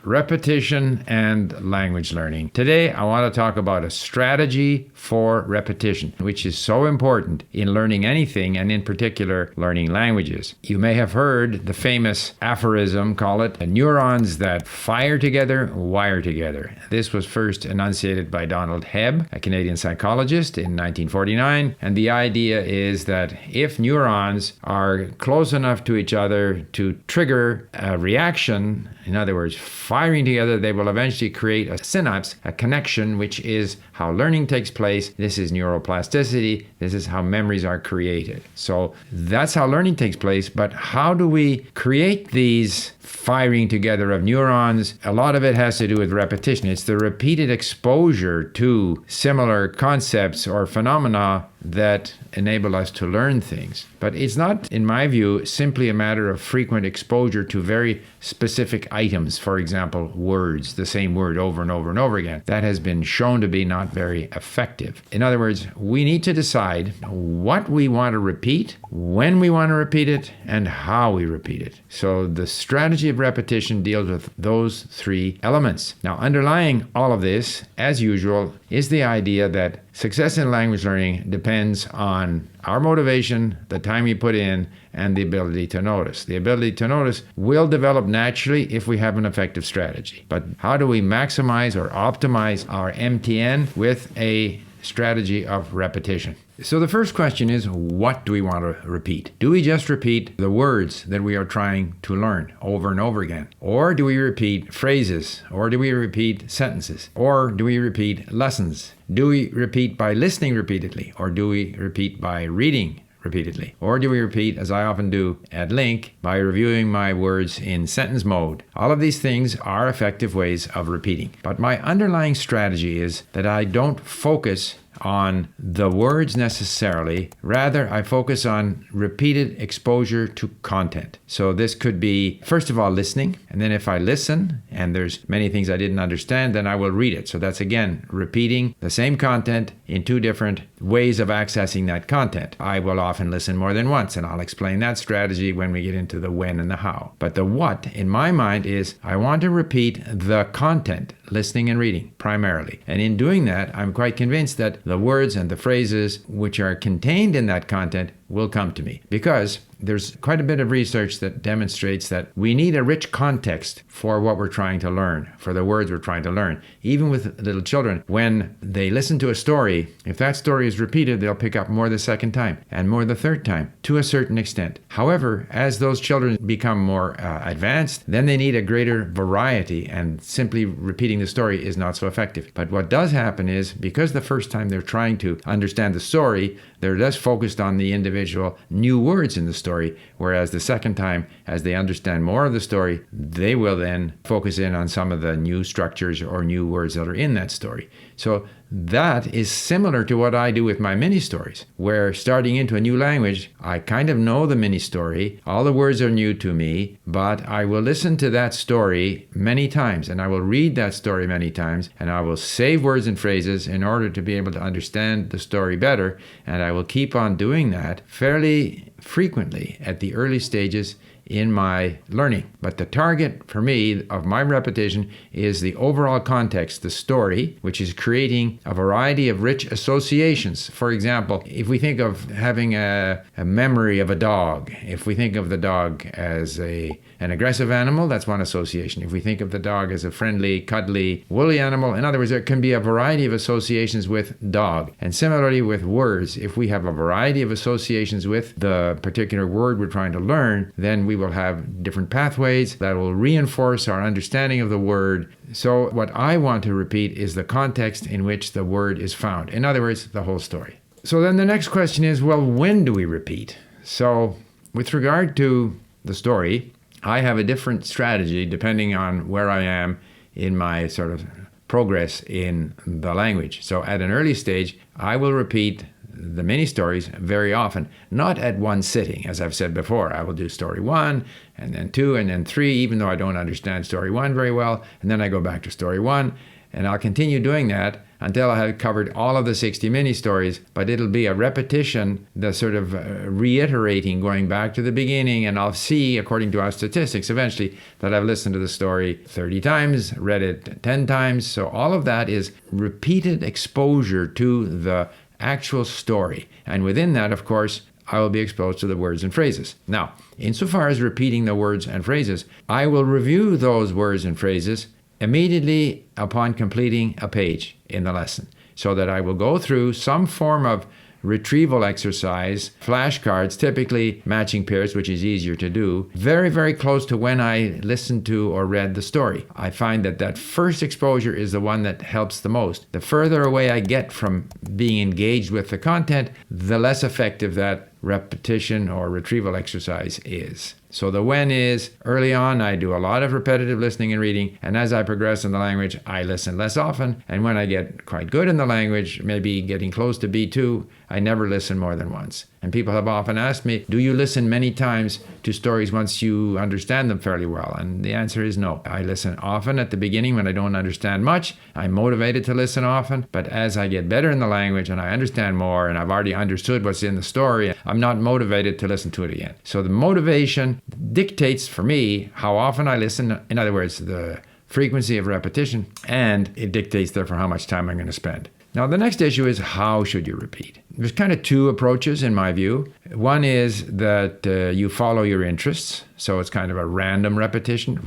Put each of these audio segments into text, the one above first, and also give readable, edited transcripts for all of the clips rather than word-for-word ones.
Repetition and language learning. Today, I want to talk about a strategy for repetition, which is so important in learning anything, and in particular, learning languages. You may have heard the famous aphorism, call it, neurons that fire together, wire together. This was first enunciated by Donald Hebb, a Canadian psychologist, in 1949, and the idea is that if neurons are close enough to each other to trigger a reaction, in other words, firing together, they will eventually create a synapse, a connection, which is how learning takes place. This is neuroplasticity. This is how memories are created. So that's how learning takes place. But how do we create these firing together of neurons? A lot of it has to do with repetition. It's the repeated exposure to similar concepts or phenomena that enable us to learn things. But it's not, in my view, simply a matter of frequent exposure to very specific items. For example, words, the same word over and over and over again. That has been shown to be not very effective. In other words, we need to decide what we want to repeat, when we want to repeat it, and how we repeat it. So the strategy of repetition deals with those three elements. Now, underlying all of this, as usual, is the idea that success in language learning depends on our motivation, the time we put in, and the ability to notice. The ability to notice will develop naturally if we have an effective strategy. But how do we maximize or optimize our MTN with a strategy of repetition? So the first question is, what do we want to repeat? Do we just repeat the words that we are trying to learn over and over again? Or do we repeat phrases? Or do we repeat sentences? Or do we repeat lessons? Do we repeat by listening repeatedly? Or do we repeat by reading repeatedly? Or do we repeat, as I often do at Link, by reviewing my words in sentence mode? All of these things are effective ways of repeating. But my underlying strategy is that I don't focus on the words necessarily. Rather, I focus on repeated exposure to content. So this could be, first of all, listening. And then if I listen and there's many things I didn't understand, then I will read it. So that's, again, repeating the same content in two different ways of accessing that content. I will often listen more than once, and I'll explain that strategy when we get into the when and the how. But the what, in my mind, is I want to repeat the content, listening and reading primarily. And in doing that, I'm quite convinced that the words and the phrases which are contained in that content will come to me, because there's quite a bit of research that demonstrates that we need a rich context for what we're trying to learn, for the words we're trying to learn. Even with little children, when they listen to a story, if that story is repeated, they'll pick up more the second time and more the third time to a certain extent. However, as those children become more advanced, then they need a greater variety, and simply repeating the story is not so effective. But what does happen is, because the first time they're trying to understand the story, they're less focused on the individual new words in the story, whereas the second time, as they understand more of the story, they will then focus in on some of the new structures or new words that are in that story. So that is similar to what I do with my mini stories, where starting into a new language, I kind of know the mini story. All the words are new to me, but I will listen to that story many times, and I will read that story many times, and I will save words and phrases in order to be able to understand the story better. And I will keep on doing that fairly frequently at the early stages in my learning. But the target for me of my repetition is the overall context, the story, which is creating a variety of rich associations. For example, if we think of having a memory of a dog, if we think of the dog as an aggressive animal, that's one association. If we think of the dog as a friendly, cuddly, woolly animal, in other words, there can be a variety of associations with dog. And similarly with words, if we have a variety of associations with the particular word we're trying to learn, then we will have different pathways that will reinforce our understanding of the word. So what I want to repeat is the context in which the word is found. In other words, the whole story. So then the next question is, well, when do we repeat? So with regard to the story, I have a different strategy depending on where I am in my sort of progress in the language. So at an early stage, I will repeat the mini stories very often, not at one sitting. As I've said before, I will do story 1 and then 2 and then 3, even though I don't understand story 1 very well. And then I go back to story 1 And I'll continue doing that until I have covered all of the 60 mini stories, but it'll be a repetition, the sort of reiterating, going back to the beginning, and I'll see, according to our statistics, eventually that I've listened to the story 30 times, read it 10 times. So all of that is repeated exposure to the actual story. And within that, of course, I will be exposed to the words and phrases. Now, insofar as repeating the words and phrases, I will review those words and phrases immediately upon completing a page in the lesson, so that I will go through some form of retrieval exercise, flashcards, typically matching pairs, which is easier to do, very, very close to when I listened to or read the story. I find that that first exposure is the one that helps the most. The further away I get from being engaged with the content, the less effective that repetition or retrieval exercise is. So the when is, early on, I do a lot of repetitive listening and reading, and as I progress in the language, I listen less often, and when I get quite good in the language, maybe getting close to B2, I never listen more than once. And people have often asked me, do you listen many times to stories once you understand them fairly well? And the answer is no. I listen often at the beginning when I don't understand much. I'm motivated to listen often, but as I get better in the language and I understand more and I've already understood what's in the story, I'm not motivated to listen to it again. So the motivation dictates for me how often I listen. In other words, the frequency of repetition, and it dictates therefore how much time I'm going to spend. Now, the next issue is how should you repeat? There's kind of two approaches in my view. One is that you follow your interests. So it's kind of a random repetition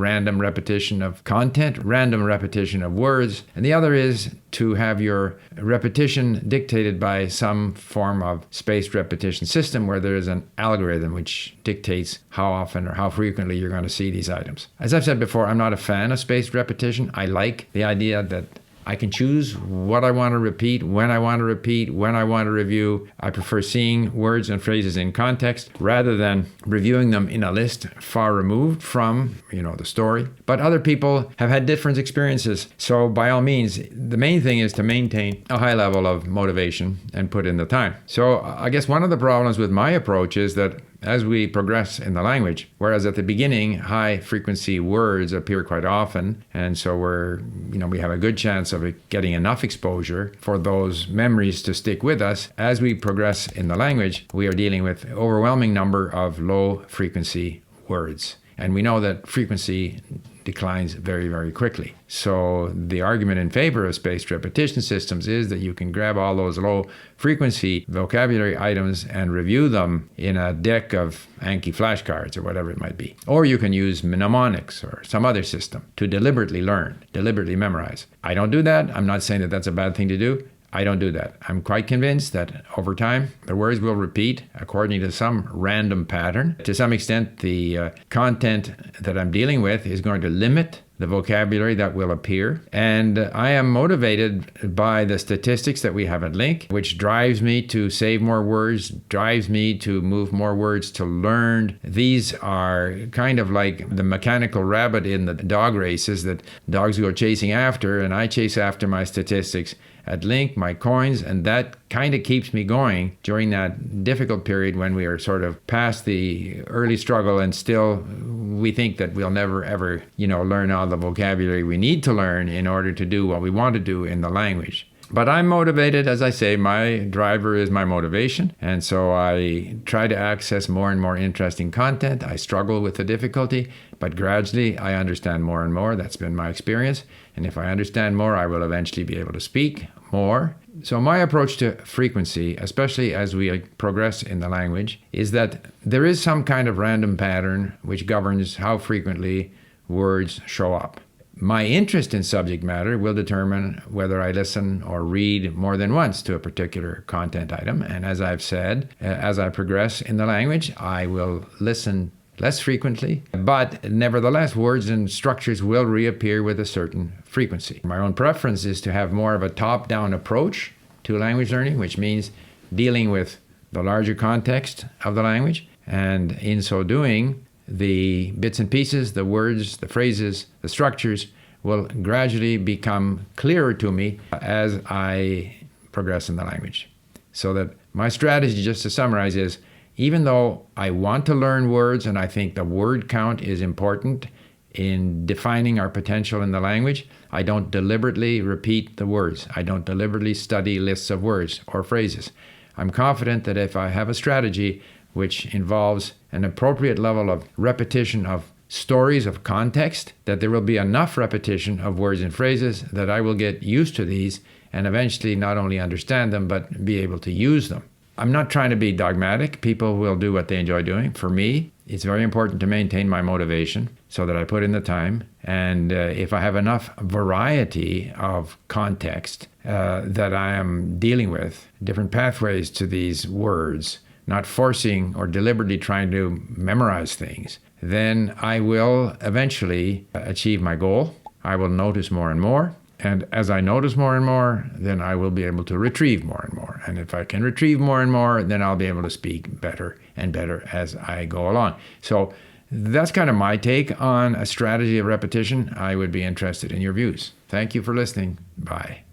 of content, random repetition of words. And the other is to have your repetition dictated by some form of spaced repetition system where there is an algorithm which dictates how often or how frequently you're going to see these items. As I've said before, I'm not a fan of spaced repetition. I like the idea that I can choose what I want to repeat, when I want to repeat, when I want to review. I prefer seeing words and phrases in context rather than reviewing them in a list far removed from, the story. But other people have had different experiences. So by all means, the main thing is to maintain a high level of motivation and put in the time. So I guess one of the problems with my approach is that as we progress in the language, whereas at the beginning, high frequency words appear quite often, and so we have a good chance of getting enough exposure for those memories to stick with us. As we progress in the language, we are dealing with an overwhelming number of low frequency words. And we know that frequency declines very, very quickly. So the argument in favor of spaced repetition systems is that you can grab all those low frequency vocabulary items and review them in a deck of Anki flashcards or whatever it might be. Or you can use mnemonics or some other system to deliberately learn, deliberately memorize. I don't do that. I'm not saying that that's a bad thing to do. I don't do that. I'm quite convinced that over time, the words will repeat according to some random pattern. To some extent, the content that I'm dealing with is going to limit the vocabulary that will appear. And I am motivated by the statistics that we have at Link, which drives me to save more words, drives me to move more words to learn. These are kind of like the mechanical rabbit in the dog races that dogs go chasing after, and I chase after my statistics at Link, my coins, and that kind of keeps me going during that difficult period when we are sort of past the early struggle and still we think that we'll never ever, learn all the vocabulary we need to learn in order to do what we want to do in the language. But I'm motivated, as I say, my driver is my motivation. And so I try to access more and more interesting content. I struggle with the difficulty, but gradually I understand more and more. That's been my experience. And if I understand more, I will eventually be able to speak more. So my approach to frequency, especially as we progress in the language, is that there is some kind of random pattern which governs how frequently words show up. My interest in subject matter will determine whether I listen or read more than once to a particular content item. And as I've said, as I progress in the language, I will listen less frequently, but nevertheless, words and structures will reappear with a certain frequency. My own preference is to have more of a top-down approach to language learning, which means dealing with the larger context of the language, and in so doing, the bits and pieces, the words, the phrases, the structures will gradually become clearer to me as I progress in the language. So that my strategy, just to summarize, is even though I want to learn words and I think the word count is important, in defining our potential in the language. I don't deliberately repeat the words. I don't deliberately study lists of words or phrases. I'm confident that if I have a strategy which involves an appropriate level of repetition of stories of context, that there will be enough repetition of words and phrases that I will get used to these and eventually not only understand them, but be able to use them. I'm not trying to be dogmatic. People will do what they enjoy doing. For me, it's very important to maintain my motivation so that I put in the time. And if I have enough variety of context that I am dealing with, different pathways to these words, not forcing or deliberately trying to memorize things, then I will eventually achieve my goal. I will notice more and more. And as I notice more and more, then I will be able to retrieve more and more. And if I can retrieve more and more, then I'll be able to speak better and better as I go along. So that's kind of my take on a strategy of repetition. I would be interested in your views. Thank you for listening. Bye.